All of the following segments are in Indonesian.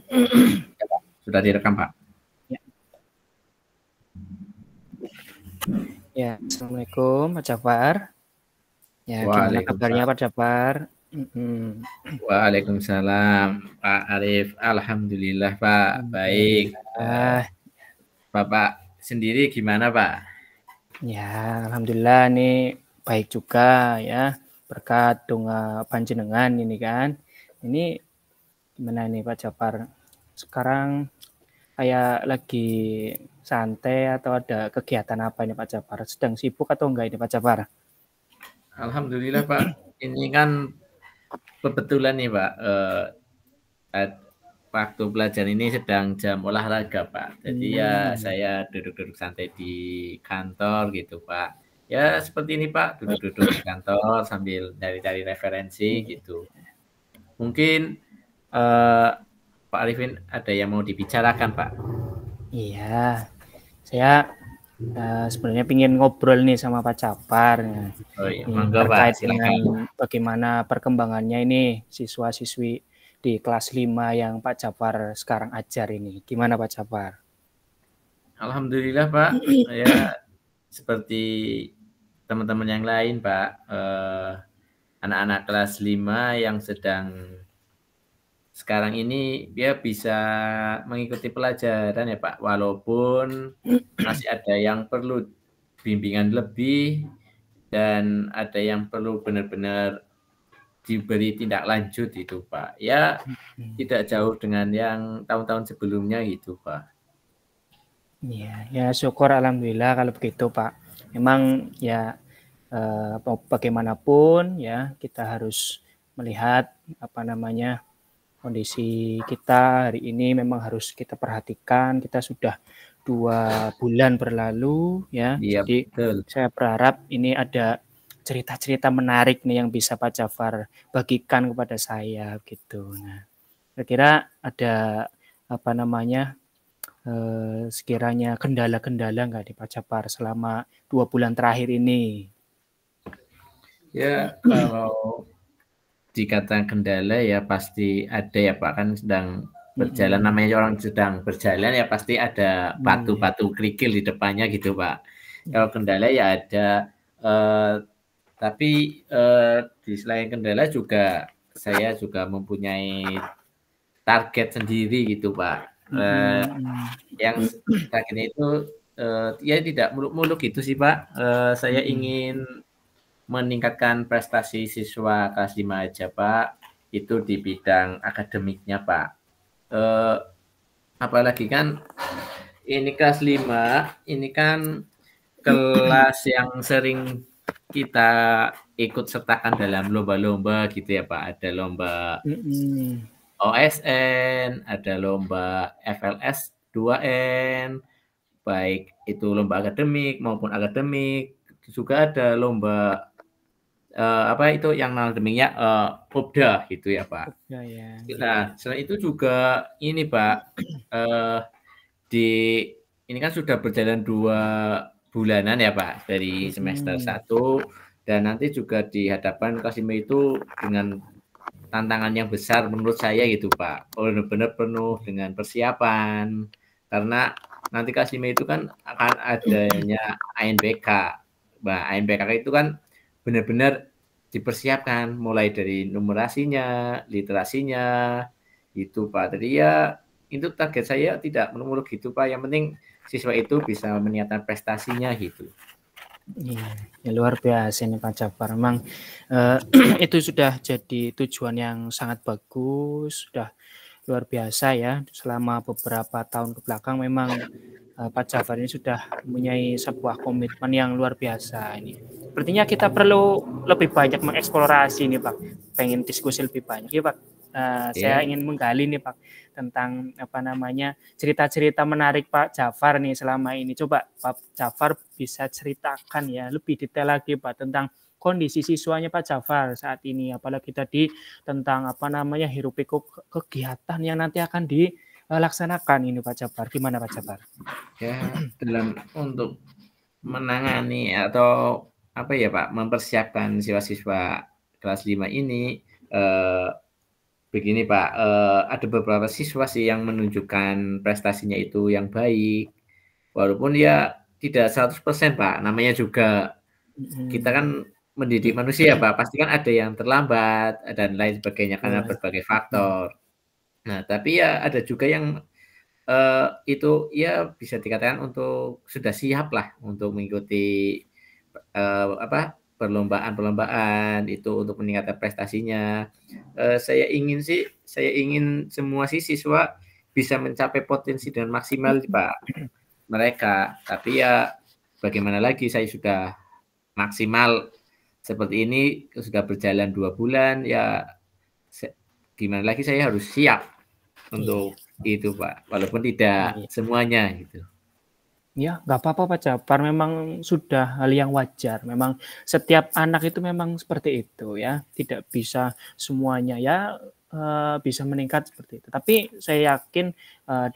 Ya, Pak. Sudah direkam, Pak. Ya. Ya, Assalamualaikum Pak Jafar. Ya, gimana kabarnya Pak Jafar? Waalaikumsalam, Pak Arif. Alhamdulillah, Pak. Baik. Alhamdulillah. Bapak sendiri gimana, Pak? Ya, alhamdulillah nih baik juga ya. Berkat doa panjenengan ini kan. Ini gimana nih Pak Jafar? Sekarang kayak lagi santai atau ada kegiatan apa ini Pak Jafar? Sedang sibuk atau enggak ini Pak Jafar? Alhamdulillah, Pak. Ini kan kebetulan nih, Pak. Waktu pelajaran ini sedang jam olahraga, Pak. Jadi ya saya duduk-duduk santai di kantor gitu, Pak. Ya seperti ini, Pak. Duduk-duduk di kantor sambil cari-cari referensi gitu. Mungkin Pak Arifin ada yang mau dibicarakan, Pak? Iya, saya sebenarnya ingin ngobrol nih sama Pak Jafar. Oh iya, Ini monggo, Pak. terkait dengan Silakan. bagaimana perkembangannya ini siswa-siswi di kelas 5 yang Pak Jafar sekarang ajar ini. Gimana Pak Jafar? Alhamdulillah, Pak. Ya seperti teman-teman yang lain, Pak. Anak-anak kelas 5 yang sedang sekarang ini dia bisa mengikuti pelajaran ya, Pak. Walaupun masih ada yang perlu bimbingan lebih dan ada yang perlu benar-benar diberi tindak lanjut itu, Pak. Ya tidak jauh dengan yang tahun-tahun sebelumnya gitu, Pak. Ya, ya syukur alhamdulillah kalau begitu, Pak. Memang ya bagaimanapun ya kita harus melihat apa namanya kondisi kita hari ini memang harus kita perhatikan. Kita sudah 2 bulan berlalu ya. Iya, Jadi betul. saya berharap ini ada cerita-cerita menarik nih yang bisa Pak Jafar bagikan kepada saya gitu. Nah, kira-kira ada apa namanya sekiranya kendala-kendala nggak di Pak Jafar selama 2 bulan terakhir ini? Ya, kalau dikatakan kendala ya pasti ada ya, Pak. Kan sedang berjalan, namanya orang sedang berjalan ya pasti ada batu-batu kerikil di depannya gitu, Pak. Kalau kendala ya ada, tapi di selain kendala juga saya juga mempunyai target sendiri gitu, Pak. Yang targetnya itu ya tidak muluk-muluk gitu sih, Pak. Saya ingin meningkatkan prestasi siswa kelas 5 aja, Pak. Itu di bidang akademiknya, Pak. Apalagi kan ini kelas 5, ini kan kelas yang sering kita ikut sertakan dalam lomba-lomba gitu ya, Pak. Ada lomba OSN, ada lomba FLS 2N, baik itu lomba akademik maupun akademik. Juga ada lomba apa itu yang akademiknya Popda gitu ya, Pak. Ya, ya. Nah, selain itu juga ini, Pak, di ini kan sudah berjalan 2 bulanan ya, Pak, dari semester 1 dan nanti juga dihadapkan kelas 5 itu dengan tantangan yang besar menurut saya gitu, Pak. Benar-benar penuh dengan persiapan karena nanti kelas 5 itu kan akan adanya ANBK. Nah, ANBK itu kan benar-benar dipersiapkan mulai dari numerasinya, literasinya, itu, Pak. Jadi ya itu target saya tidak muluk-muluk gitu, Pak. Yang penting siswa itu bisa meningkatkan prestasinya gitu. Iya, ya luar biasa nih Pak Jafar. Memang itu sudah jadi tujuan yang sangat bagus, sudah luar biasa ya. Selama beberapa tahun ke belakang memang Pak Jafar ini sudah mempunyai sebuah komitmen yang luar biasa ini. Sepertinya kita perlu lebih banyak mengeksplorasi nih Pak. Pengen diskusi lebih banyak ya Pak. Saya ingin menggali nih Pak tentang apa namanya cerita-cerita menarik Pak Jafar nih selama ini. Coba Pak Jafar bisa ceritakan ya lebih detail lagi Pak tentang kondisi siswanya Pak Jafar saat ini, apalagi tadi tentang apa namanya hiruk pikuk kegiatan yang nanti akan dilaksanakan ini Pak Jafar. Gimana Pak Jafar? Ya, dalam untuk menangani atau apa ya, Pak, mempersiapkan siswa-siswa kelas 5 ini begini Pak, ada beberapa siswa sih yang menunjukkan prestasinya itu yang baik, walaupun ya tidak 100% Pak, namanya juga kita kan Mhm. mendidik manusia Pak, pasti kan ada yang terlambat dan lain sebagainya karena Betul. berbagai Mhm. faktor. Nah, tapi ya ada juga yang, itu ya bisa dikatakan untuk sudah siap lah untuk mengikuti, apa, perlombaan-perlombaan itu untuk meningkatkan prestasinya. Saya ingin semua siswa bisa mencapai potensi dengan maksimal Pak, mereka. Tapi ya bagaimana lagi saya sudah maksimal seperti ini, sudah berjalan 2 bulan, ya se gimana lagi saya harus siap Iya. untuk itu, Pak, walaupun tidak Iya. semuanya gitu. Ya, nggak apa-apa Pak Japar, memang sudah hal yang wajar. Memang setiap anak itu memang seperti itu ya, tidak bisa semuanya ya, bisa meningkat seperti itu. Tapi saya yakin,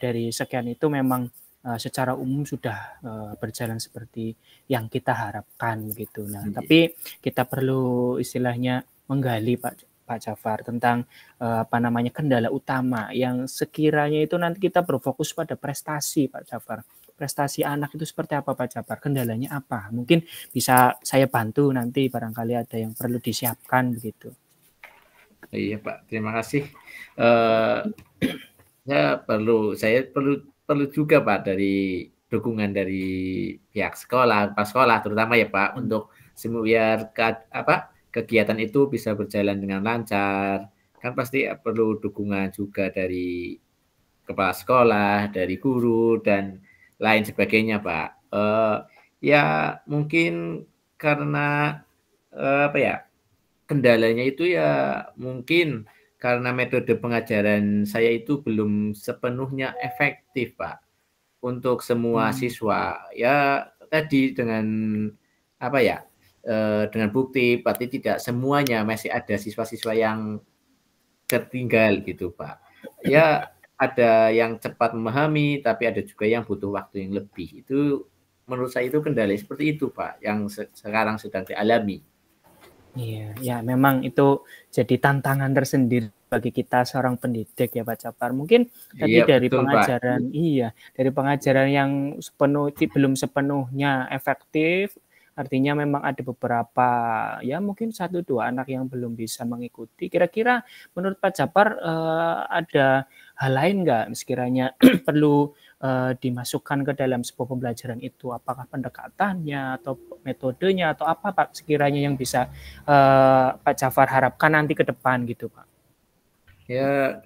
dari sekian itu memang, secara umum sudah, berjalan seperti yang kita harapkan gitu. Nah, Iya. tapi kita perlu istilahnya menggali Pak Jafar tentang, apa namanya, kendala utama yang sekiranya itu nanti kita berfokus pada prestasi Pak Jafar. Prestasi anak itu seperti apa Pak Japar? Kendalanya apa? Mungkin bisa saya bantu nanti barangkali ada yang perlu disiapkan begitu. Iya, Pak, terima kasih. Eee, saya perlu perlu juga, Pak, dari dukungan dari pihak sekolah, kepala sekolah terutama ya, Pak, Mmm, untuk biar kegiatan itu bisa berjalan dengan lancar. Kan pasti perlu dukungan juga dari kepala sekolah, dari guru, dan lain sebagainya, Pak. Ya mungkin karena, apa ya, kendalanya itu ya mungkin karena metode pengajaran saya itu belum sepenuhnya efektif, Pak, untuk semua mmm, siswa. Ya tadi dengan, apa ya, dengan bukti berarti tidak semuanya, masih ada siswa-siswa yang tertinggal gitu, Pak. Ya, ada yang cepat memahami, tapi ada juga yang butuh waktu yang lebih. Itu menurut saya itu kendala seperti itu, Pak, yang sekarang sedang dialami. iya, ya memang itu jadi tantangan tersendiri bagi kita seorang pendidik ya Pak Japar. Mungkin tadi Iya, dari betul, Pak. pengajaran iya, dari pengajaran yang belum sepenuhnya efektif, artinya memang ada beberapa, ya mungkin satu 2 anak yang belum bisa mengikuti. Kira-kira menurut Pak Japar, ada hal lain nggak sekiranya perlu, dimasukkan ke dalam sebuah pembelajaran itu? Apakah pendekatannya atau metodenya atau apa Pak sekiranya yang bisa, Pak Jafar harapkan nanti ke depan gitu, Pak? Ya,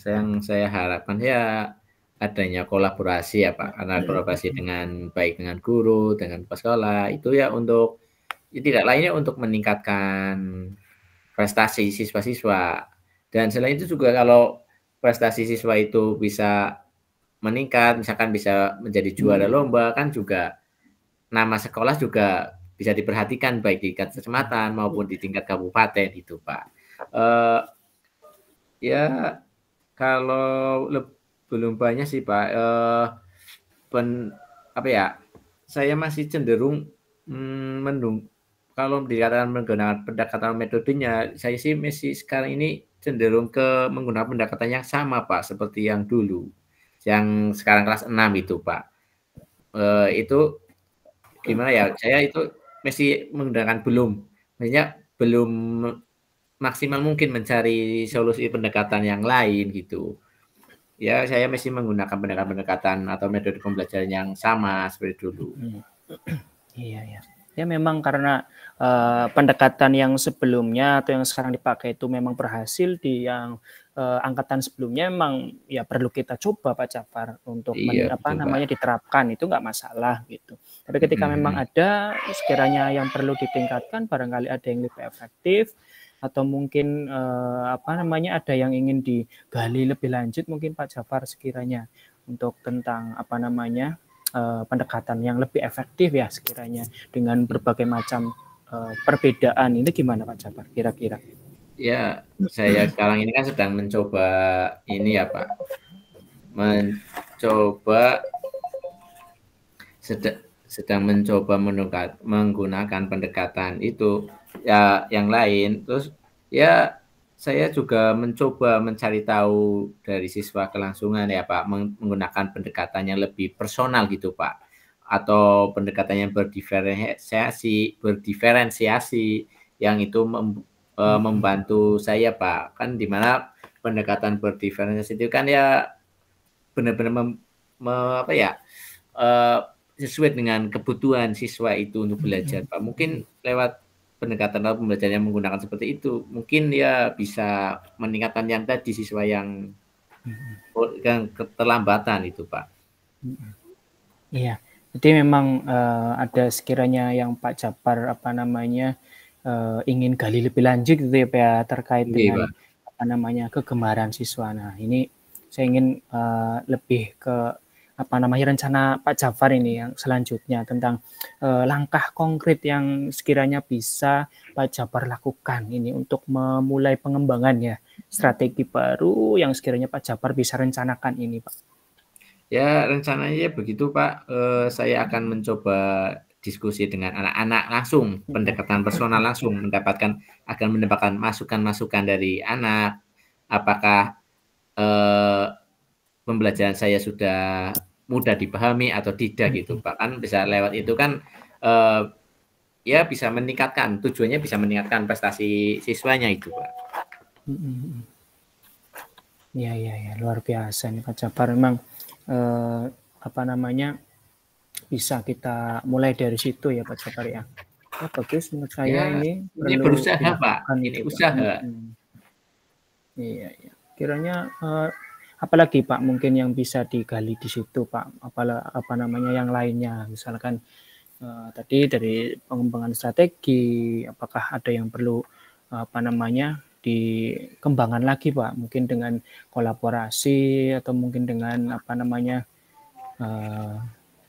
yang saya harapkan ya adanya kolaborasi ya, Pak, karena kolaborasi dengan baik dengan guru, dengan kepala sekolah, itu ya untuk ya tidak lainnya untuk meningkatkan prestasi siswa-siswa. Dan selain itu juga kalau prestasi siswa itu bisa meningkat, misalkan bisa menjadi juara lomba, kan juga nama sekolah juga bisa diperhatikan baik di tingkat kecamatan maupun di tingkat kabupaten itu, Pak. Eee, ya kalau belum banyak sih, Pak, apa ya, saya masih cenderung, kalau dikatakan menggunakan pendekatan metodenya, saya sih masih sekarang ini cenderung ke menggunakan pendekatan yang sama, Pak, seperti yang dulu, yang sekarang kelas 6 itu, Pak. Itu gimana ya, saya itu masih menggunakan maksudnya belum maksimal mungkin mencari solusi pendekatan yang lain gitu. Ya, saya masih menggunakan pendekatan-pendekatan atau metode pembelajaran yang sama seperti dulu. Mhm. Iya ya. Ya memang karena, pendekatan yang sebelumnya atau yang sekarang dipakai itu memang berhasil di yang, angkatan sebelumnya memang ya perlu kita coba Pak Jafar untuk Iya, apa betul, Pak. namanya, diterapkan itu nggak masalah gitu. Tapi ketika Mhm, memang mhm. ada sekiranya yang perlu ditingkatkan barangkali ada yang lebih efektif atau mungkin, apa namanya, ada yang ingin digali lebih lanjut mungkin Pak Jafar sekiranya untuk tentang apa namanya, pendekatan yang lebih efektif ya sekiranya dengan berbagai macam, perbedaan ini gimana Pak Jafar kira-kira? Ya, saya sekarang ini kan sedang mencoba ini ya, Pak, mencoba sedang mencoba menggunakan pendekatan itu, ya yang lain. Terus ya saya juga mencoba mencari tahu dari siswa kelangsungan ya Pak, menggunakan pendekatan yang lebih personal gitu Pak, atau pendekatan yang berdiferensiasi yang itu membantu saya Pak. Kan di mana pendekatan berdiferensiasi itu kan ya benar-benar apa ya, sesuai dengan kebutuhan siswa itu untuk belajar Pak. Mungkin lewat pendekatan atau pembelajaran yang menggunakan seperti itu, mungkin ya bisa meningkatkan yang tadi siswa yang keterlambatan itu Pak. Iya, jadi memang ada sekiranya yang Pak Japar apa namanya ingin gali lebih lanjut gitu ya Pak ya, terkait dengan Pak. apa namanya kegemaran siswa. Nah ini saya ingin lebih ke apa namanya rencana Pak Jafar ini yang selanjutnya tentang langkah konkret yang sekiranya bisa Pak Jafar lakukan ini untuk memulai pengembangan ya strategi baru yang sekiranya Pak Jafar bisa rencanakan ini Pak. Ya rencananya begitu Pak. Saya akan mencoba diskusi dengan anak-anak langsung, pendekatan personal langsung, akan mendapatkan masukan-masukan dari anak. Apakah pembelajaran saya sudah mudah dipahami atau tidak gitu Pak. Kan bisa lewat itu kan ya bisa meningkatkan, tujuannya bisa meningkatkan prestasi siswanya itu Pak. Ya, luar biasa nih Pak Jafar. Memang apa namanya bisa kita mulai dari situ ya Pak Jafar ya. Ya bagus menurut saya Ya, ini ini perlu berusaha dilakukan Pak, ini itu Pak. usaha. Iya. Kiranya apalagi Pak mungkin yang bisa digali di situ Pak, apa namanya yang lainnya, misalkan tadi dari pengembangan strategi, apakah ada yang perlu apa namanya dikembangkan lagi Pak, mungkin dengan kolaborasi atau mungkin dengan apa namanya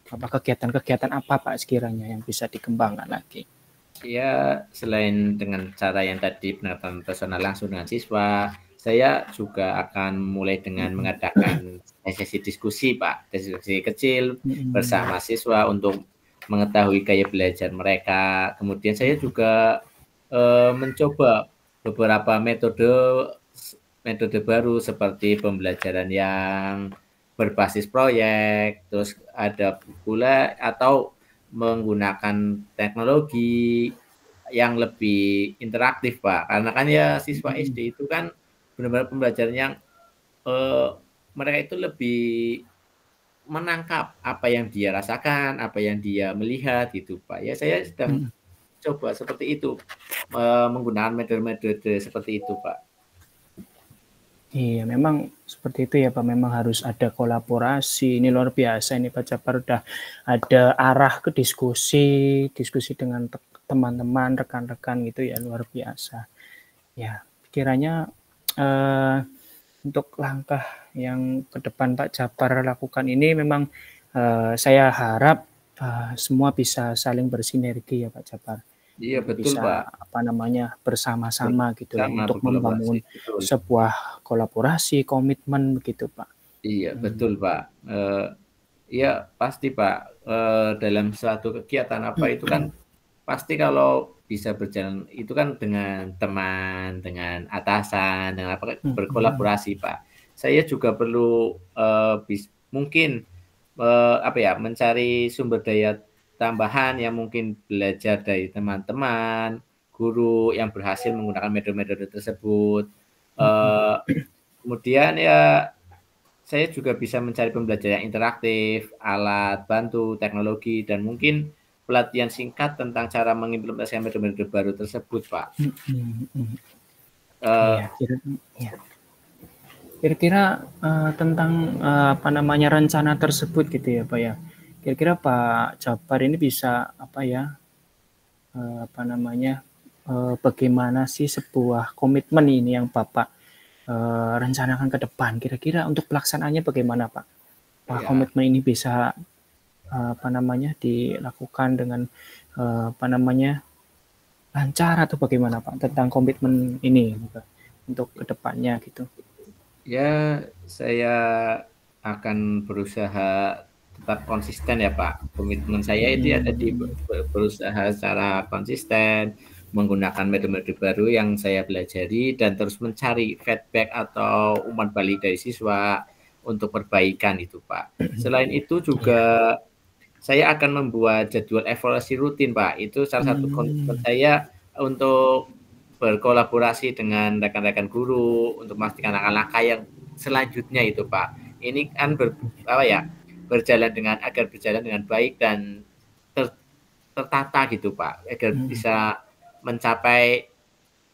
apa kegiatan-kegiatan apa Pak sekiranya yang bisa dikembangkan lagi? Ya, selain dengan cara yang tadi pendekatan personal langsung dengan siswa, saya juga akan mulai dengan mengadakan sesi diskusi, Pak. Diskusi kecil bersama siswa untuk mengetahui gaya belajar mereka. Kemudian saya juga mencoba beberapa metode baru seperti pembelajaran yang berbasis proyek, terus ada pula atau menggunakan teknologi yang lebih interaktif Pak, karena kan ya siswa SD itu kan benar-benar pembelajaran yang mereka itu lebih menangkap apa yang dia rasakan, apa yang dia melihat gitu Pak. Ya saya sedang coba seperti itu, menggunakan metode-metode seperti itu Pak. Iya, memang seperti itu ya Pak. Memang harus ada kolaborasi. Ini luar biasa ini Pak Japar udah ada arah ke diskusi dengan teman-teman, rekan-rekan gitu ya luar biasa. Ya, kiranya untuk langkah yang ke depan Pak Japar lakukan ini memang saya harap semua bisa saling bersinergi ya Pak Japar. Iya Jadi betul Pak. bisa apa namanya bersama-sama gitu loh Bersama untuk membangun berkolaborasi, betul. sebuah kolaborasi, komitmen begitu Pak. Iya betul Pak. Ya pasti Pak, dalam suatu kegiatan apa itu kan pasti kalau bisa berjalan itu kan dengan teman, dengan atasan, dengan apa berkolaborasi Pak. Saya juga perlu mungkin apa ya mencari sumber daya tambahan yang mungkin belajar dari teman-teman, guru yang berhasil menggunakan metode-metode tersebut. Kemudian ya saya juga bisa mencari pembelajaran yang interaktif, alat bantu, teknologi, dan mungkin pelatihan singkat tentang cara mengimplementasikan metode-metode baru tersebut, Pak. Iya, kira-kira tentang apa namanya rencana tersebut gitu ya Pak ya. Kira-kira Pak Japar ini bisa apa ya apa namanya bagaimana sih sebuah komitmen ini yang Bapak rencanakan ke depan. Kira-kira untuk pelaksanaannya bagaimana Pak? Apakah komitmen ini bisa apa namanya dilakukan dengan apa namanya lancar atau bagaimana Pak tentang komitmen ini untuk kedepannya gitu? Ya, saya akan berusaha tetap konsisten ya Pak. Komitmen saya itu ya tadi berusaha secara konsisten, menggunakan metode-metode baru yang saya pelajari dan terus mencari feedback atau umpan balik dari siswa untuk perbaikan itu, Pak. Selain itu Iya. juga saya akan membuat jadwal evaluasi rutin, Pak. Itu salah satu komitmen saya untuk berkolaborasi dengan rekan-rekan guru untuk memastikan langkah-langkah yang selanjutnya itu, Pak. Ini kan berjalan dengan baik dan tertata gitu, Pak, agar bisa mencapai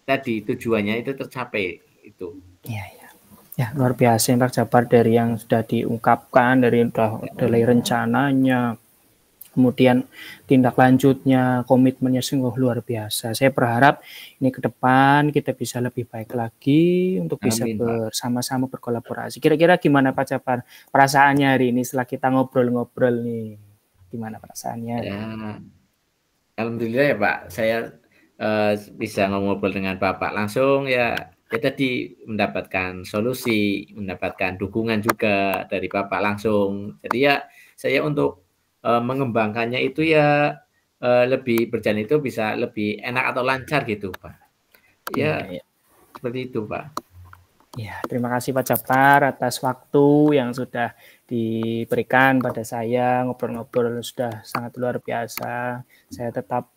tadi tujuannya itu tercapai itu. Iya, iya. Ya, luar biasa Pak Jabar, dari yang sudah diungkapkan, dari rencananya, kemudian tindak lanjutnya, komitmennya sungguh luar biasa. Saya berharap ini ke depan kita bisa lebih baik lagi untuk bisa Amin, Pak. bersama-sama berkolaborasi. Kira-kira gimana Pak Jabar perasaannya hari ini setelah kita ngobrol-ngobrol nih? Gimana perasaannya? Ya, alhamdulillah ya, Pak. Saya bisa ngobrol dengan Bapak langsung ya tadi mendapatkan solusi, mendapatkan dukungan juga dari Bapak langsung. Jadi ya saya untuk mengembangkannya itu ya lebih berjalan itu bisa lebih enak atau lancar gitu, Pak. Iya, Ya iya. seperti itu, Pak. Ya, terima kasih Pak Jabar atas waktu yang sudah diberikan pada saya. Ngobrol-ngobrol sudah sangat luar biasa. Saya tetap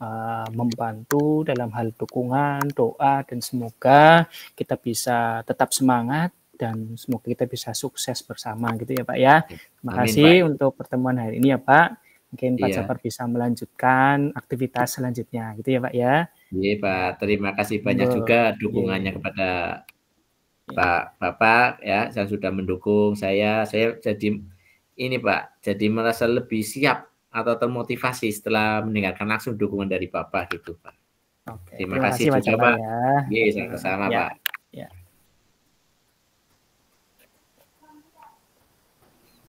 membantu dalam hal dukungan, doa, dan semoga kita bisa tetap semangat dan semoga kita bisa sukses bersama gitu ya Pak ya. Terima Amin, kasih Pak. untuk pertemuan hari ini ya Pak. Mungkin Pak Iya. Jabar bisa melanjutkan aktivitas selanjutnya gitu ya Pak ya. Iya, Pak. Terima kasih banyak juga dukungannya kepada Bapak ya, yang sudah mendukung saya. Saya jadi ini, Pak, jadi merasa lebih siap atau termotivasi setelah mendengarkan langsung dukungan dari Bapak gitu, Pak. Oke, Terima terima kasih kasih Pak juga, Jabar Pak. ya. Iya, sama-sama, Ya, Pak. ya.